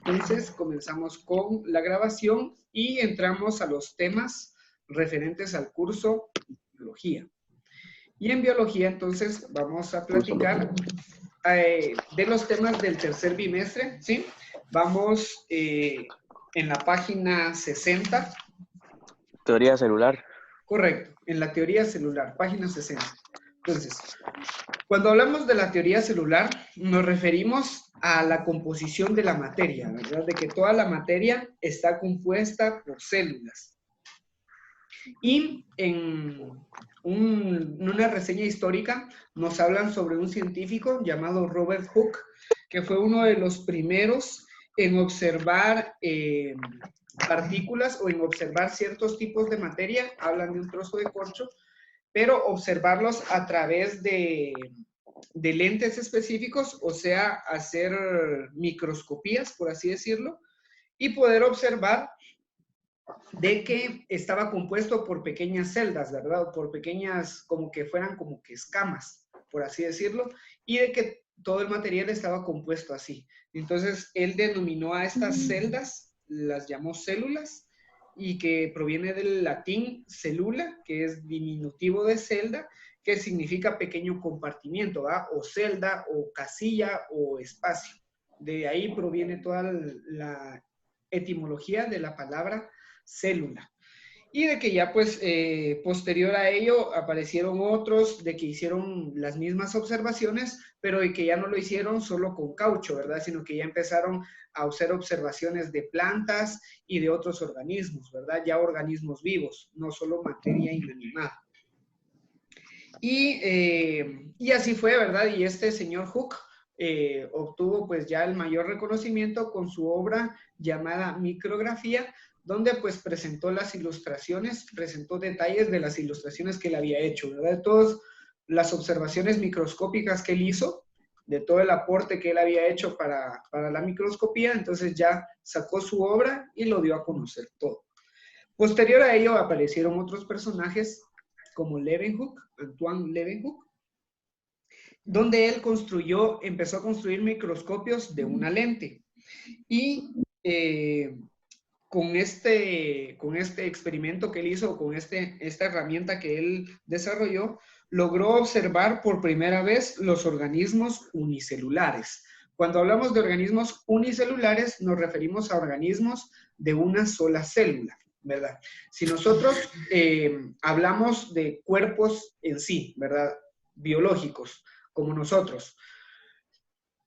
Entonces comenzamos con la grabación y entramos a los temas referentes al curso de biología. Y en biología entonces vamos a platicar de los temas del tercer bimestre, ¿sí? Vamos en la página 60. Teoría celular. Correcto, en la teoría celular, página 60. Entonces, cuando hablamos de la teoría celular, nos referimos a la composición de la materia, ¿verdad? De que toda la materia está compuesta por células. Y en una reseña histórica nos hablan sobre un científico llamado Robert Hooke, que fue uno de los primeros en observar partículas o en observar ciertos tipos de materia, hablan de un trozo de corcho, pero observarlos a través de lentes específicos, o sea, hacer microscopías, por así decirlo, y poder observar de que estaba compuesto por pequeñas celdas, ¿verdad? O por pequeñas, como que fueran como que escamas, por así decirlo, y de que todo el material estaba compuesto así. Entonces, él denominó a estas celdas, las llamó células, y que proviene del latín célula, que es diminutivo de celda, que significa pequeño compartimiento, ¿verdad? O celda, o casilla, o espacio. De ahí proviene toda la etimología de la palabra célula. Y de que ya pues posterior a ello aparecieron otros de que hicieron las mismas observaciones, pero de que ya no lo hicieron solo con caucho, ¿verdad? Sino que ya empezaron a hacer observaciones de plantas y de otros organismos, ¿verdad? Ya organismos vivos, no solo materia inanimada. Y así fue, ¿verdad? Y este señor Hooke obtuvo pues ya el mayor reconocimiento con su obra llamada Micrografía, donde pues presentó las ilustraciones, presentó detalles de las ilustraciones que él había hecho, ¿verdad? De todas las observaciones microscópicas que él hizo, de todo el aporte que él había hecho para la microscopía, entonces ya sacó su obra y lo dio a conocer todo. Posterior a ello aparecieron otros personajes como Leeuwenhoek, Antoine Leeuwenhoek, donde él empezó a construir microscopios de una lente. Y con este experimento que él hizo, con esta herramienta que él desarrolló, logró observar por primera vez los organismos unicelulares. Cuando hablamos de organismos unicelulares, nos referimos a organismos de una sola célula, ¿verdad? Si nosotros hablamos de cuerpos en sí, ¿verdad? Biológicos, como nosotros,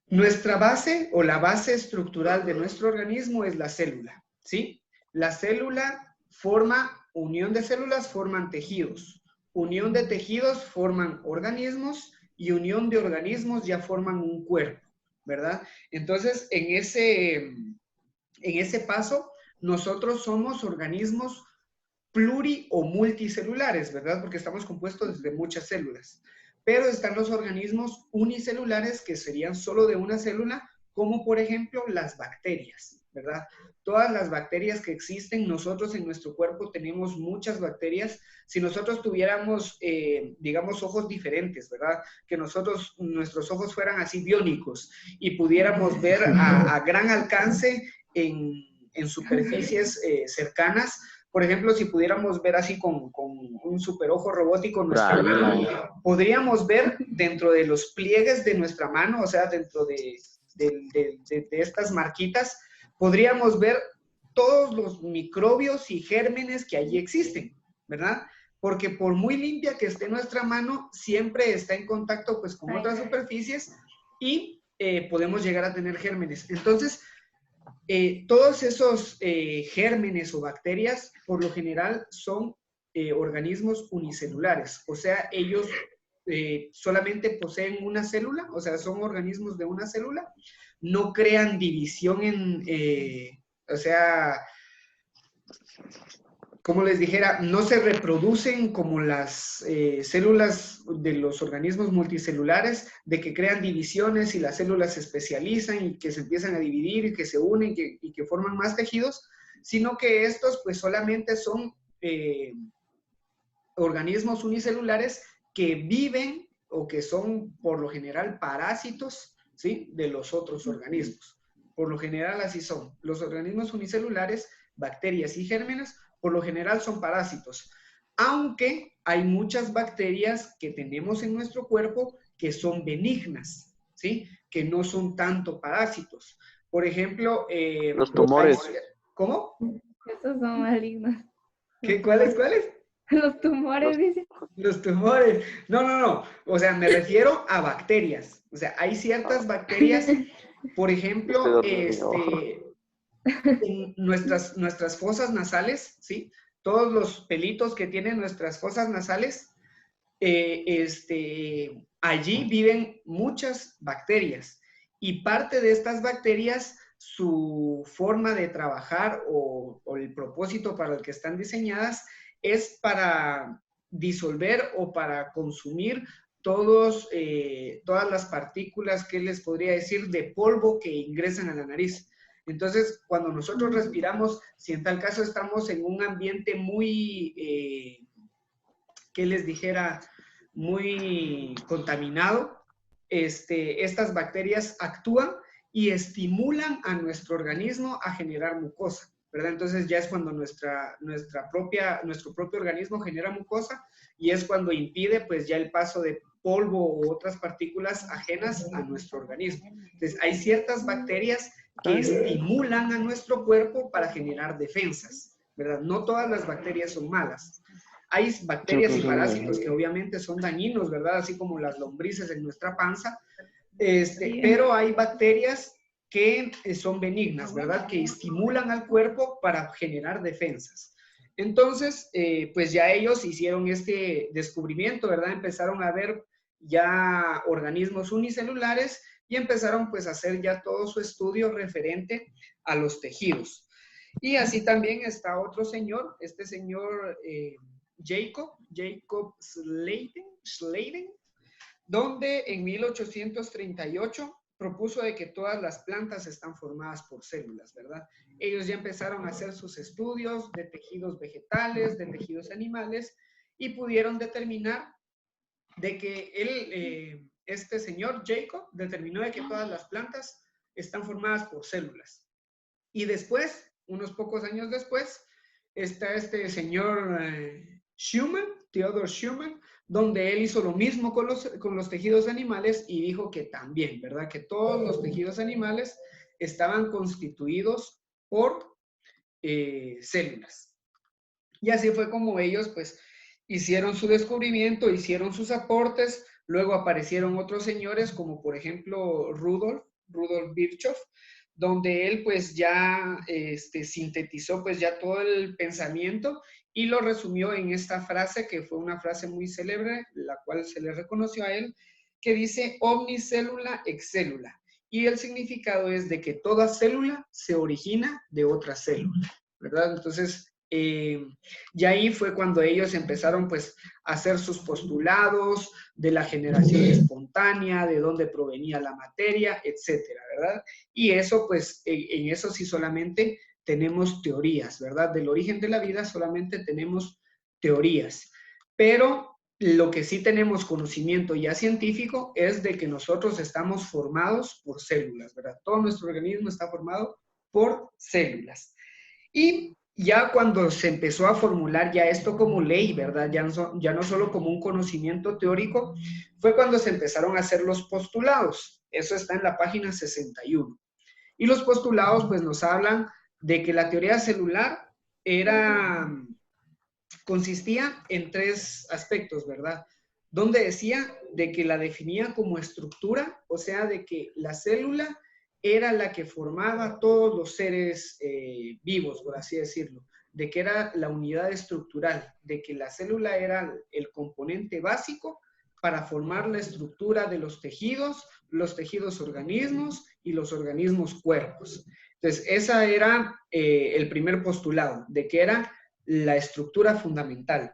nuestra base o la base estructural de nuestro organismo es la célula, ¿sí? La célula forma, unión de células forman tejidos, unión de tejidos forman organismos y unión de organismos ya forman un cuerpo, ¿verdad? Entonces, en ese paso, nosotros somos organismos pluri o multicelulares, ¿verdad? Porque estamos compuestos de muchas células. Pero están los organismos unicelulares que serían solo de una célula, como por ejemplo las bacterias, ¿verdad? Todas las bacterias que existen, nosotros en nuestro cuerpo tenemos muchas bacterias. Si nosotros tuviéramos, digamos, ojos diferentes, ¿verdad? Que nuestros ojos fueran así biónicos y pudiéramos ver a gran alcance en superficies cercanas. Por ejemplo, si pudiéramos ver así con un superojo robótico nuestra mano, podríamos ver dentro de los pliegues de nuestra mano, o sea, dentro de estas marquitas, podríamos ver todos los microbios y gérmenes que allí existen, ¿verdad? Porque por muy limpia que esté nuestra mano, siempre está en contacto pues con otras superficies y podemos llegar a tener gérmenes. Entonces, todos esos gérmenes o bacterias, por lo general, son organismos unicelulares. O sea, ellos solamente poseen una célula, o sea, son organismos de una célula, no crean división o sea, como les dijera, no se reproducen como las células de los organismos multicelulares, de que crean divisiones y las células se especializan y que se empiezan a dividir y que se unen y que forman más tejidos, sino que estos pues solamente son organismos unicelulares que viven o que son por lo general parásitos, ¿sí? De los otros organismos. por lo general así son. Los organismos unicelulares, bacterias y gérmenes, por lo general son parásitos. Aunque hay muchas bacterias que tenemos en nuestro cuerpo que son benignas, ¿sí? Que no son tanto parásitos. Por ejemplo, Los tumores. ¿Cómo? Esos son malignos. ¿Cuáles? Los tumores, dice. Los tumores. No. O sea, me refiero a bacterias. O sea, hay ciertas bacterias, por ejemplo, en nuestras fosas nasales, ¿sí? Todos los pelitos que tienen nuestras fosas nasales, allí viven muchas bacterias. Y parte de estas bacterias, su forma de trabajar o el propósito para el que están diseñadas es para disolver o para consumir todas las partículas que les podría decir de polvo que ingresan a la nariz. Entonces, cuando nosotros respiramos, si en tal caso estamos en un ambiente muy, ¿qué les dijera? Muy contaminado, estas bacterias actúan y estimulan a nuestro organismo a generar mucosa, ¿verdad? Entonces ya es cuando nuestro propio organismo genera mucosa y es cuando impide pues ya el paso de polvo u otras partículas ajenas a nuestro organismo. Entonces hay ciertas bacterias que estimulan a nuestro cuerpo para generar defensas, ¿verdad? No todas las bacterias son malas. Hay bacterias y parásitos que obviamente son dañinos, ¿verdad? Así como las lombrices en nuestra panza, pero hay bacterias que son benignas, ¿verdad? Que estimulan al cuerpo para generar defensas. Entonces, pues ya ellos hicieron este descubrimiento, ¿verdad? Empezaron a ver ya organismos unicelulares y empezaron pues a hacer ya todo su estudio referente a los tejidos. Y así también está otro señor, este señor Jacob Sladen, donde en 1838 propuso de que todas las plantas están formadas por células, ¿verdad? Ellos ya empezaron a hacer sus estudios de tejidos vegetales, de tejidos animales, y pudieron determinar de que este señor Jacob determinó de que todas las plantas están formadas por células. Y después, unos pocos años después, está este señor Theodor Schumann, donde él hizo lo mismo con los tejidos animales y dijo que también, ¿verdad? Que todos los tejidos animales estaban constituidos por células. Y así fue como ellos, pues, hicieron su descubrimiento, hicieron sus aportes, luego aparecieron otros señores, como por ejemplo Rudolf Virchow, donde él pues ya sintetizó pues ya todo el pensamiento y lo resumió en esta frase que fue una frase muy célebre, la cual se le reconoció a él, que dice omnicélula ex célula. Y el significado es de que toda célula se origina de otra célula, ¿verdad? Entonces, y ahí fue cuando ellos empezaron pues a hacer sus postulados de la generación espontánea, de dónde provenía la materia, etcétera, ¿verdad? Y eso pues en eso sí solamente tenemos teorías, ¿verdad? Del origen de la vida solamente tenemos teorías, pero lo que sí tenemos conocimiento ya científico es de que nosotros estamos formados por células, ¿verdad? Todo nuestro organismo está formado por células. Y ya cuando se empezó a formular ya esto como ley, ¿verdad? Ya no solo como un conocimiento teórico, fue cuando se empezaron a hacer los postulados. Eso está en la página 61. Y los postulados pues nos hablan de que la teoría celular consistía en tres aspectos, ¿verdad? Donde decía de que la definía como estructura, o sea, de que la célula era la que formaba todos los seres vivos, por así decirlo, de que era la unidad estructural, de que la célula era el componente básico para formar la estructura de los tejidos organismos y los organismos cuerpos. Entonces, ese era el primer postulado, de que era la estructura fundamental.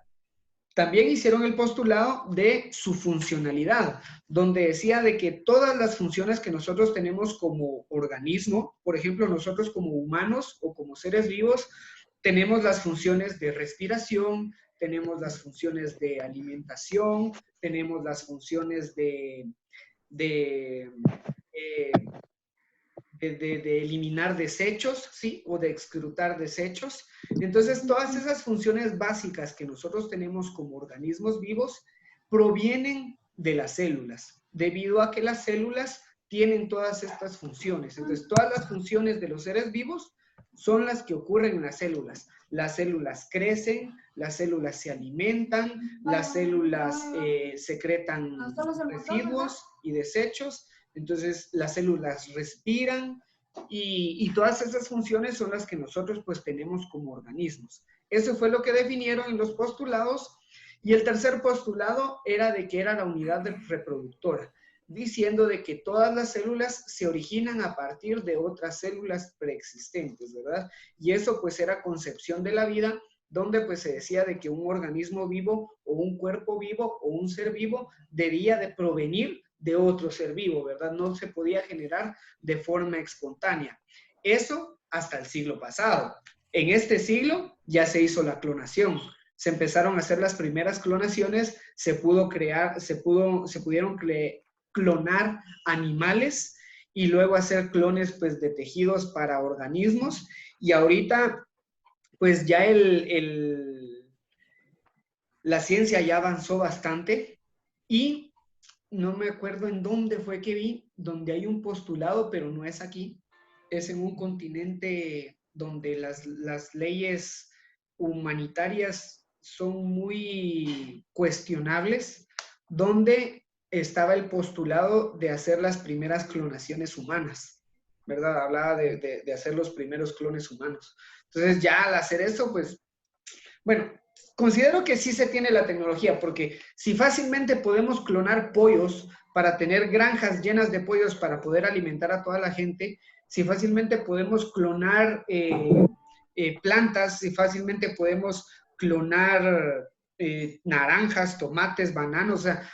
También hicieron el postulado de su funcionalidad, donde decía de que todas las funciones que nosotros tenemos como organismo, por ejemplo, nosotros como humanos o como seres vivos, tenemos las funciones de respiración, tenemos las funciones de alimentación, tenemos las funciones de de eliminar desechos, ¿sí? O de excretar desechos. Entonces, todas esas funciones básicas que nosotros tenemos como organismos vivos provienen de las células, debido a que las células tienen todas estas funciones. Entonces, todas las funciones de los seres vivos son las que ocurren en las células. Las células crecen, las células se alimentan, las células secretan residuos y desechos, entonces las células respiran y todas esas funciones son las que nosotros pues tenemos como organismos. Eso fue lo que definieron en los postulados. Y el tercer postulado era de que era la unidad reproductora, diciendo de que todas las células se originan a partir de otras células preexistentes, ¿verdad? Y eso pues era concepción de la vida, donde pues se decía de que un organismo vivo o un cuerpo vivo o un ser vivo debía de provenir de otro ser vivo, ¿verdad? No se podía generar de forma espontánea. Eso hasta el siglo pasado. En este siglo ya se hizo la clonación. Se empezaron a hacer las primeras clonaciones, se pudieron clonar animales y luego hacer clones pues de tejidos para organismos, y ahorita pues ya la ciencia ya avanzó bastante, y no me acuerdo en dónde fue que vi, donde hay un postulado, pero no es aquí, es en un continente donde las leyes humanitarias son muy cuestionables, donde estaba el postulado de hacer las primeras clonaciones humanas, ¿verdad? Hablaba de hacer los primeros clones humanos. Entonces ya al hacer eso, pues, bueno, considero que sí se tiene la tecnología, porque si fácilmente podemos clonar pollos para tener granjas llenas de pollos para poder alimentar a toda la gente, si fácilmente podemos clonar plantas, si fácilmente podemos clonar naranjas, tomates, bananos, o sea,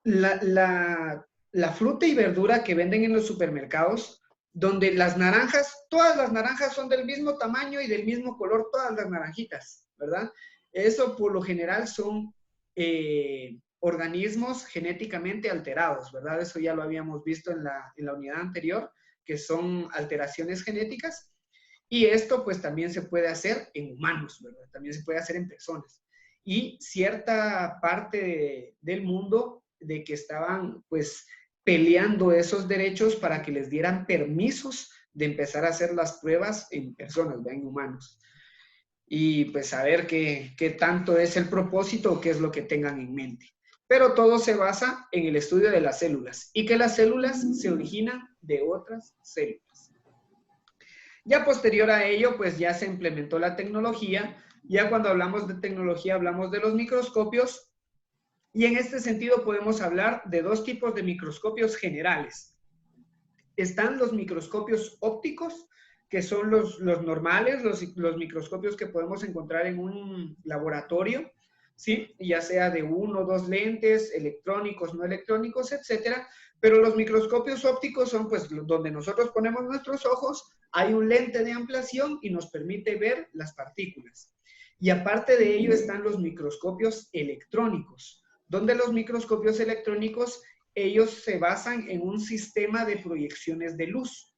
la fruta y verdura que venden en los supermercados, donde las naranjas, todas las naranjas son del mismo tamaño y del mismo color, todas las naranjitas, ¿verdad? Eso por lo general son organismos genéticamente alterados, ¿verdad? Eso ya lo habíamos visto en la unidad anterior, que son alteraciones genéticas. Y esto pues también se puede hacer en humanos, ¿verdad? También se puede hacer en personas. Y cierta parte del mundo de que estaban pues peleando esos derechos para que les dieran permisos de empezar a hacer las pruebas en personas, ¿verdad? En humanos. Y pues a ver qué tanto es el propósito o qué es lo que tengan en mente. Pero todo se basa en el estudio de las células y que las células se originan de otras células. Ya posterior a ello, pues ya se implementó la tecnología. Ya cuando hablamos de tecnología, hablamos de los microscopios. Y en este sentido podemos hablar de dos tipos de microscopios generales. Están los microscopios ópticos, que son los normales, los microscopios que podemos encontrar en un laboratorio, ¿sí? Ya sea de 1 o 2 lentes, electrónicos, no electrónicos, etcétera. Pero los microscopios ópticos son pues donde nosotros ponemos nuestros ojos, hay un lente de ampliación y nos permite ver las partículas. Y aparte de ello están los microscopios electrónicos, donde los microscopios electrónicos, ellos se basan en un sistema de proyecciones de luz,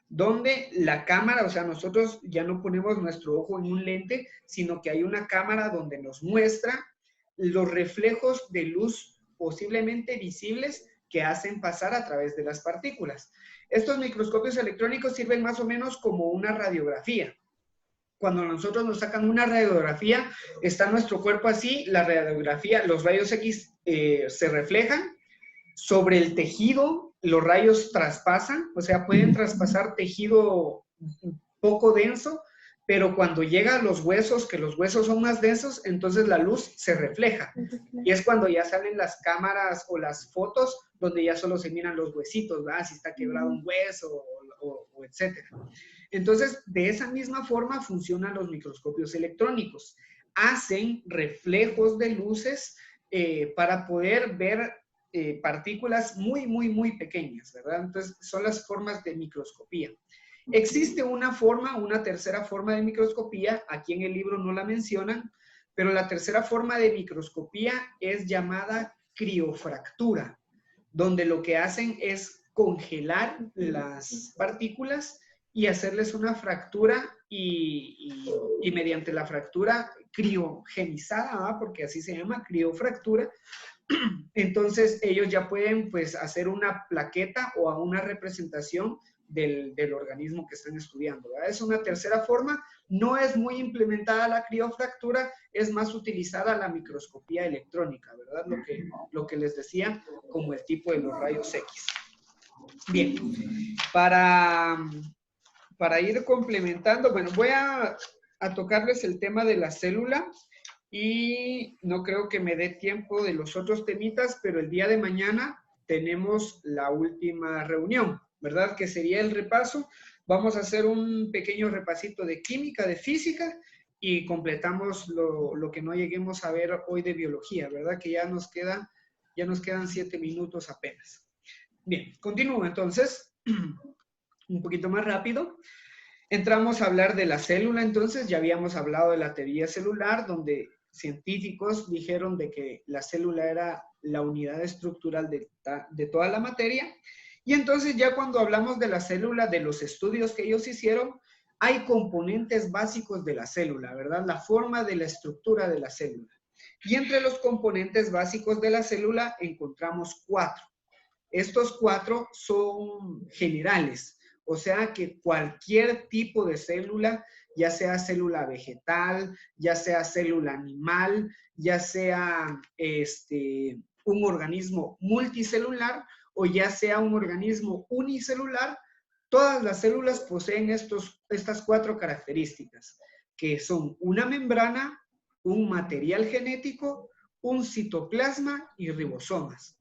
donde la cámara, o sea, nosotros ya no ponemos nuestro ojo en un lente, sino que hay una cámara donde nos muestra los reflejos de luz posiblemente visibles que hacen pasar a través de las partículas. Estos microscopios electrónicos sirven más o menos como una radiografía. Cuando nosotros nos sacan una radiografía, está nuestro cuerpo así, la radiografía, los rayos X se reflejan sobre el tejido, los rayos traspasan, o sea, pueden traspasar tejido poco denso, pero cuando llega a los huesos, que los huesos son más densos, entonces la luz se refleja. Y es cuando ya salen las cámaras o las fotos donde ya solo se miran los huesitos, ¿verdad? Si está quebrado un hueso o etcétera. Entonces, de esa misma forma funcionan los microscopios electrónicos. Hacen reflejos de luces para poder ver partículas muy, muy, muy pequeñas, ¿verdad? Entonces, son las formas de microscopía. Existe una tercera forma de microscopía, aquí en el libro no la mencionan, pero la tercera forma de microscopía es llamada criofractura, donde lo que hacen es congelar las partículas y hacerles una fractura y mediante la fractura criogenizada, ¿verdad? Porque así se llama, criofractura, entonces ellos ya pueden pues hacer una plaqueta o una representación del organismo que están estudiando, ¿verdad? Es una tercera forma, no es muy implementada la criofractura, es más utilizada la microscopía electrónica, ¿verdad? Lo que les decía, como el tipo de los rayos X. Bien, para ir complementando, bueno, voy a tocarles el tema de la célula y no creo que me dé tiempo de los otros temitas, pero el día de mañana tenemos la última reunión, ¿verdad? Que sería el repaso. Vamos a hacer un pequeño repasito de química, de física y completamos lo que no lleguemos a ver hoy de biología, ¿verdad? Que ya nos quedan 7 minutos apenas. Bien, continúo entonces, un poquito más rápido. Entramos a hablar de la célula, entonces ya habíamos hablado de la teoría celular, donde científicos dijeron de que la célula era la unidad estructural de toda la materia. Y entonces ya cuando hablamos de la célula, de los estudios que ellos hicieron, hay componentes básicos de la célula, ¿verdad? La forma de la estructura de la célula. Y entre los componentes básicos de la célula encontramos 4. Estos 4 son generales, o sea que cualquier tipo de célula, ya sea célula vegetal, ya sea célula animal, ya sea un organismo multicelular o ya sea un organismo unicelular, todas las células poseen estas 4 características, que son una membrana, un material genético, un citoplasma y ribosomas.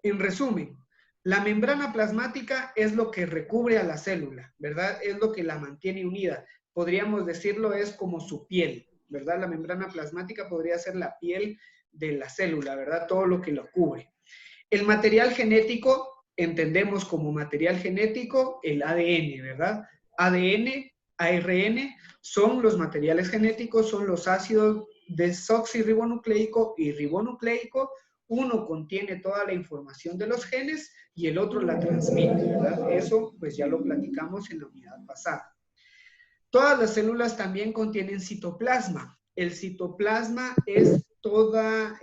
En resumen, la membrana plasmática es lo que recubre a la célula, ¿verdad? Es lo que la mantiene unida. Podríamos decirlo, es como su piel, ¿verdad? La membrana plasmática podría ser la piel de la célula, ¿verdad? Todo lo que lo cubre. El material genético, entendemos como material genético el ADN, ¿verdad? ADN, ARN, son los materiales genéticos, son los ácidos desoxirribonucleico y ribonucleico. Uno contiene toda la información de los genes y el otro la transmite, ¿verdad? Eso pues ya lo platicamos en la unidad pasada. Todas las células también contienen citoplasma. El citoplasma es toda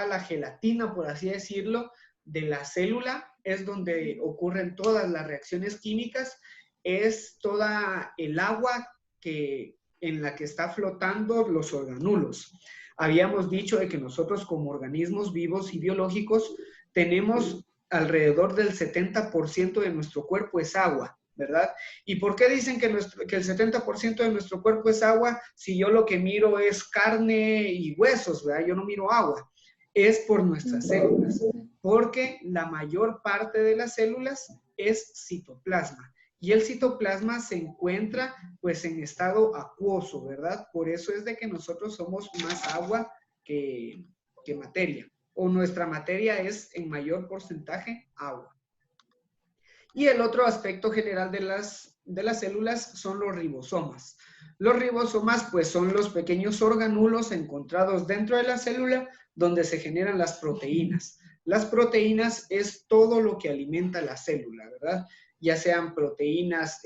la gelatina, por así decirlo, de la célula, es donde ocurren todas las reacciones químicas, es toda el agua en la que está flotando los organulos. Habíamos dicho de que nosotros como organismos vivos y biológicos tenemos alrededor del 70% de nuestro cuerpo es agua, ¿verdad? ¿Y por qué dicen que el 70% de nuestro cuerpo es agua si yo lo que miro es carne y huesos, ¿verdad? Yo no miro agua. Es por nuestras células, porque la mayor parte de las células es citoplasma. Y el citoplasma se encuentra pues en estado acuoso, ¿verdad? Por eso es de que nosotros somos más agua que materia. O nuestra materia es en mayor porcentaje agua. Y el otro aspecto general de las células son los ribosomas. Los ribosomas pues son los pequeños organulos encontrados dentro de la célula donde se generan las proteínas. Las proteínas es todo lo que alimenta la célula, ¿verdad? Ya sean proteínas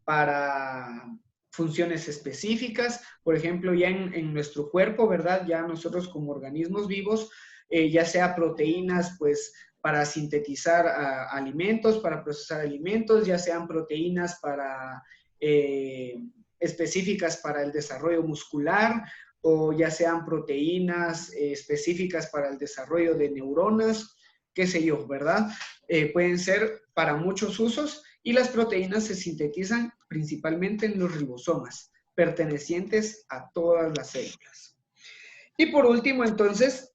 para funciones específicas, por ejemplo, ya en nuestro cuerpo, ¿verdad? Ya nosotros como organismos vivos, ya sea proteínas, pues, para sintetizar alimentos, para procesar alimentos, ya sean proteínas específicas para el desarrollo muscular, o ya sean proteínas específicas para el desarrollo de neuronas, qué sé yo, ¿verdad? Pueden ser para muchos usos y las proteínas se sintetizan principalmente en los ribosomas, pertenecientes a todas las células. Y por último, entonces,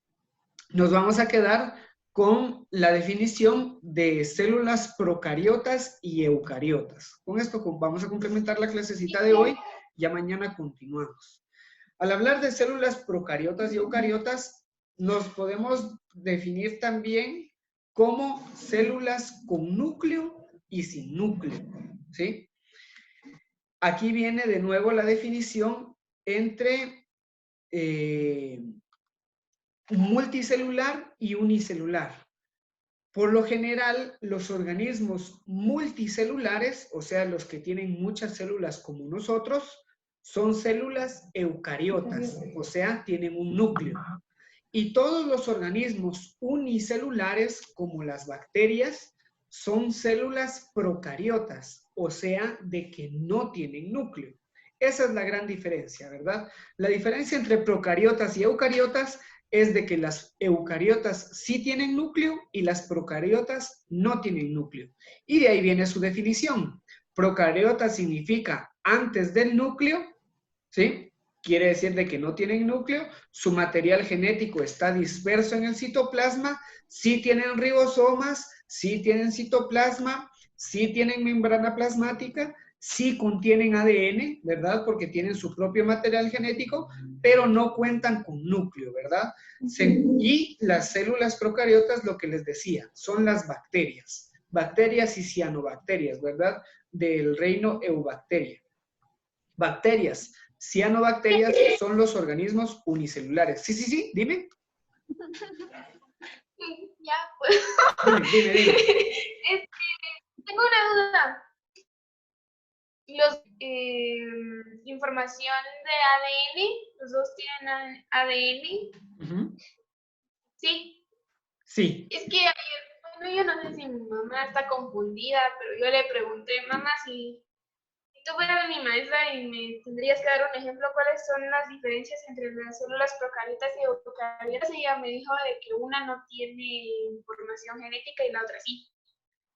nos vamos a quedar con la definición de células procariotas y eucariotas. Con esto vamos a complementar la clasecita de hoy, ya mañana continuamos. Al hablar de células procariotas y eucariotas, nos podemos definir también como células con núcleo y sin núcleo, ¿sí? Aquí viene de nuevo la definición entre multicelular y unicelular. Por lo general, los organismos multicelulares, o sea, los que tienen muchas células como nosotros, son células eucariotas, o sea, tienen un núcleo. Y todos los organismos unicelulares, como las bacterias, son células procariotas, o sea, de que no tienen núcleo. Esa es la gran diferencia, ¿verdad? La diferencia entre procariotas y eucariotas es de que las eucariotas sí tienen núcleo y las procariotas no tienen núcleo. Y de ahí viene su definición. Procariota significa antes del núcleo, ¿sí? Quiere decir de que no tienen núcleo, su material genético está disperso en el citoplasma, sí tienen ribosomas, sí tienen citoplasma, sí tienen membrana plasmática, sí contienen ADN, ¿verdad? Porque tienen su propio material genético, pero no cuentan con núcleo, ¿verdad? Y las células procariotas, lo que les decía, son las bacterias y cianobacterias, ¿verdad? Del reino Eubacteria. Bacterias, cianobacterias son los organismos unicelulares. Sí, dime. Ya, pues. Dime. Tengo una duda. Información de ADN, los dos tienen ADN. Sí. Sí. Es que ayer, bueno, yo no sé si mi mamá está confundida, pero yo le pregunté, mamá, si tú fueras mi maestra y me tendrías que dar un ejemplo, ¿cuáles son las diferencias entre las células procariotas y eucariotas? Ella me dijo de que una no tiene información genética y la otra sí.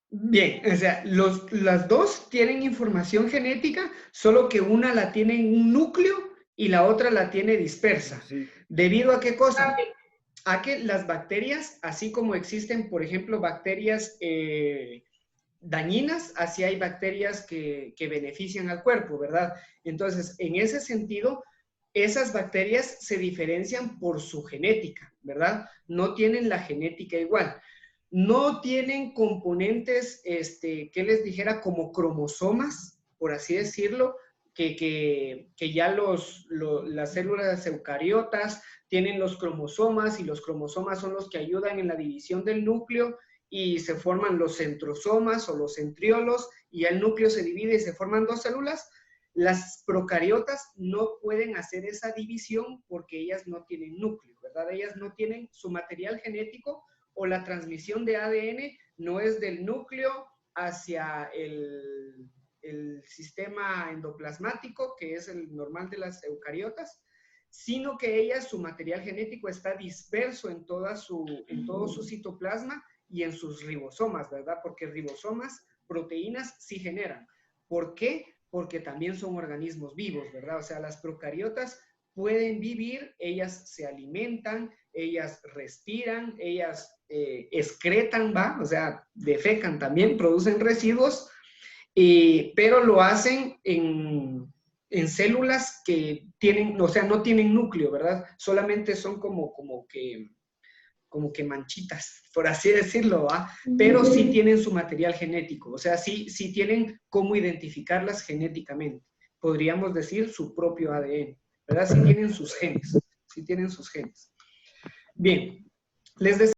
Bien, o sea, las dos tienen información genética, solo que una la tiene en un núcleo y la otra la tiene dispersa. Sí. ¿Debido a qué cosa? Okay. A que las bacterias, así como existen, por ejemplo, bacterias dañinas, así hay bacterias que benefician al cuerpo, ¿verdad? Entonces, en ese sentido, esas bacterias se diferencian por su genética, ¿verdad? No tienen la genética igual. No tienen componentes, que les dijera, como cromosomas, por así decirlo, que ya las células eucariotas tienen los cromosomas y los cromosomas son los que ayudan en la división del núcleo y se forman los centrosomas o los centriolos y el núcleo se divide y se forman dos células. Las procariotas no pueden hacer esa división porque ellas no tienen núcleo, ¿verdad? Ellas no tienen su material genético o la transmisión de ADN no es del núcleo hacia el sistema endoplasmático, que es el normal de las eucariotas, sino que ellas, su material genético está disperso en todo su citoplasma y en sus ribosomas, ¿verdad? Porque ribosomas, proteínas, sí generan. ¿Por qué? Porque también son organismos vivos, ¿verdad? O sea, las procariotas pueden vivir, ellas se alimentan, ellas respiran, ellas excretan, ¿va? O sea, defecan también, producen residuos, pero lo hacen en células que tienen, o sea, no tienen núcleo, ¿verdad? Solamente son como que manchitas, por así decirlo, ¿va? Pero sí tienen su material genético, o sea, sí tienen cómo identificarlas genéticamente. Podríamos decir su propio ADN, ¿verdad? Sí tienen sus genes, Bien, les decía